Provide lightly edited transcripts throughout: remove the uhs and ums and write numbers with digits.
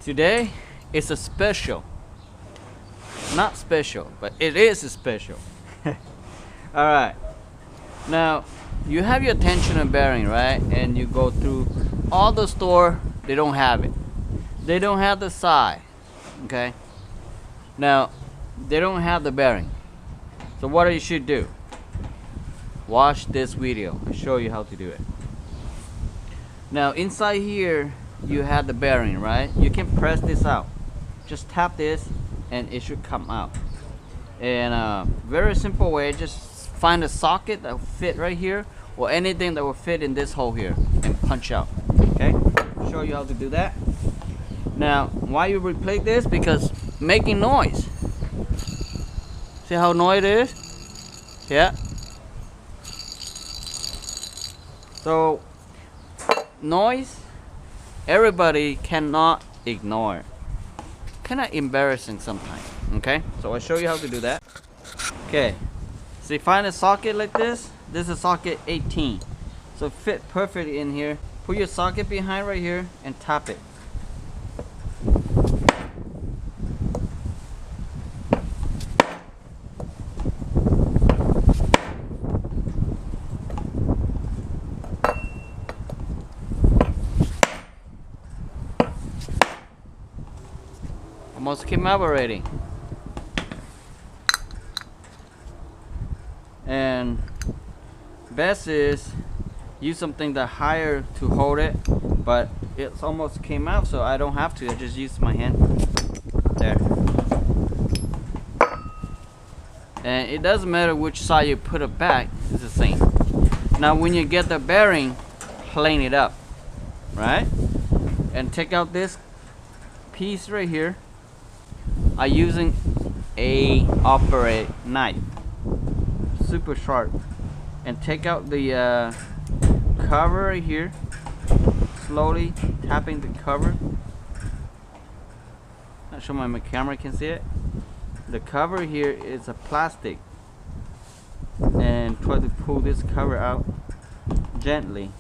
Today is a special. Not special, but it is a special. Alright. Now, you have your tensioner bearing, right? And you go through all the store, they don't have it. They don't have the side. Okay? Now, they don't have the bearing. So what you should do? Watch this video. I'll show you how to do it. Now, inside here, you have the bearing, right? You can press this out. Just tap this and it should come out. And very simple way, just find a socket that will fit right here or anything that will fit in this hole here and punch out. Okay? I'll show you how to do that. Now, why you replace this? Because making noise. See how noise it is? Yeah. So, noise, everybody cannot ignore. Kind of embarrassing sometimes. Okay, so I'll show you how to do that. Okay, so you find a socket like this. This is socket 18, so fit perfectly in here. Put your socket behind right here and tap it. Almost came out already. And best is use something that higher to hold it, but it's almost came out, so I don't have to. I just use my hand there. And it doesn't matter which side you put it back, it's the same. Now when you get the bearing, plane it up, right? And take out this piece right here. I'm using a operator knife, super sharp, and take out the cover right here, slowly tapping the cover. Not sure my camera can see it. The cover here is a plastic, and try to pull this cover out gently.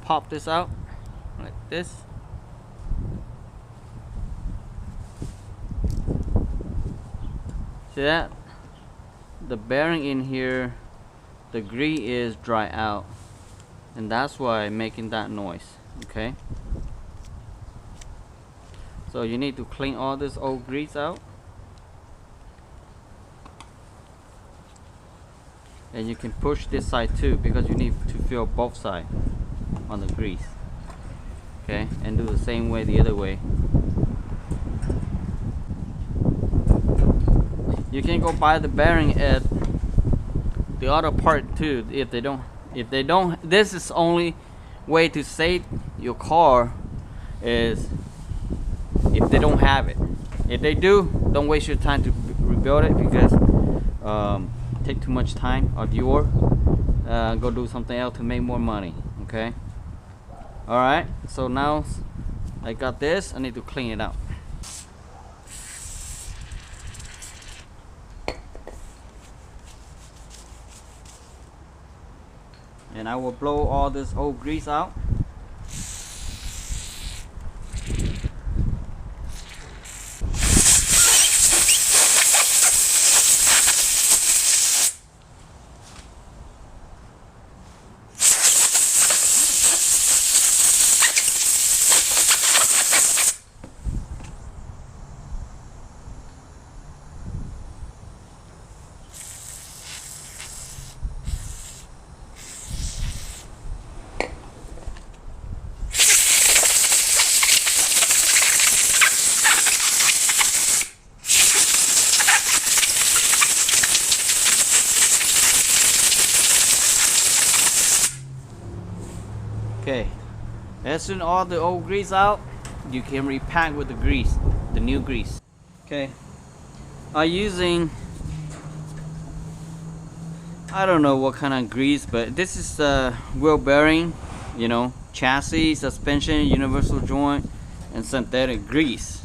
Pop this out like this. See that? The bearing in here, the grease is dry out, and that's why I'm making that noise. Okay, so you need to clean all this old grease out, and you can push this side too, because you need to feel both sides on the grease. Okay, and do the same way the other way. You can go buy the bearing at the other part too. If they don't, this is only way to save your car is if they don't have it. If they do, don't waste your time to rebuild it, because take too much time of your go do something else to make more money. Okay. Alright, so now I got this, I need to clean it out. And I will blow all this old grease out. Okay, as soon as all the old grease out, you can repack with the grease, the new grease. Okay, I'm using, I don't know what kind of grease, but this is wheel bearing, you know, chassis, suspension, universal joint, and synthetic grease.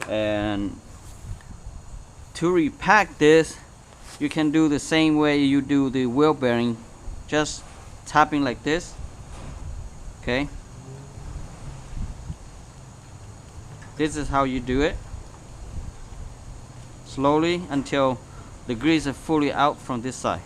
And to repack this, you can do the same way you do the wheel bearing, just tapping like this. Okay, this is how you do it, slowly until the grease is fully out from this side.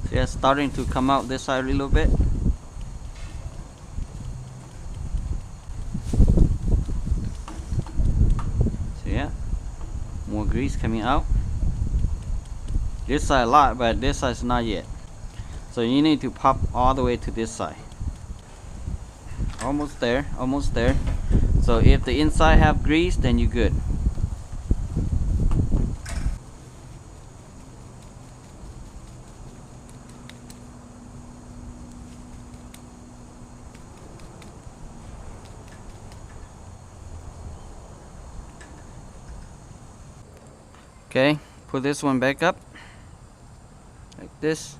So yeah, starting to come out this side a little bit. So yeah, more grease coming out. This side a lot, but this side is not yet. So you need to pop all the way to this side. Almost there, almost there. So if the inside have grease, then you're good. Okay, put this one back up like this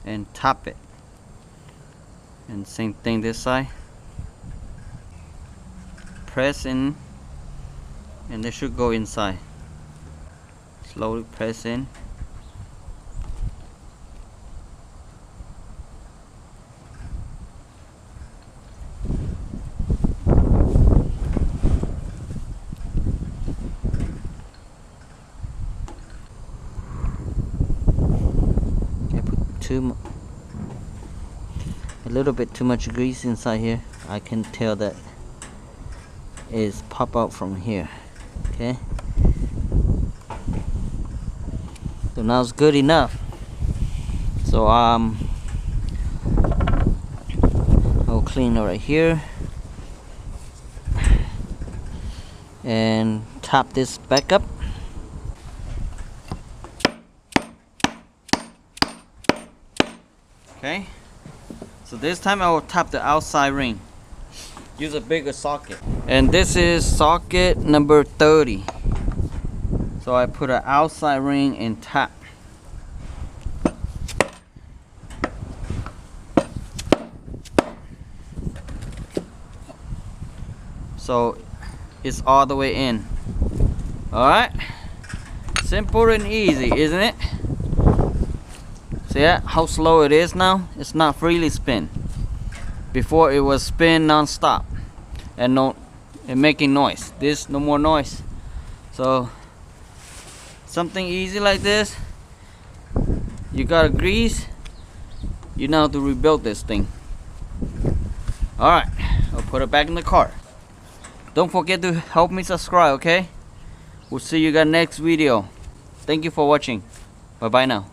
and top it, and same thing this side. Press in and they should go inside. Slowly press in. A little bit too much grease inside here. I can tell that is pop out from here. Okay, so now it's good enough. So I'll clean it right here and top this back up. Okay, so this time I will tap the outside ring. Use a bigger socket. And this is socket number 30. So I put an outside ring and tap. So it's all the way in. Alright, simple and easy, isn't it? See how slow it is now? It's not freely spin. Before it was spin non-stop and making noise. This no more noise. So something easy like this. You got a grease. You know how to rebuild this thing. Alright, I'll put it back in the car. Don't forget to help me subscribe, okay? We'll see you guys next video. Thank you for watching. Bye bye now.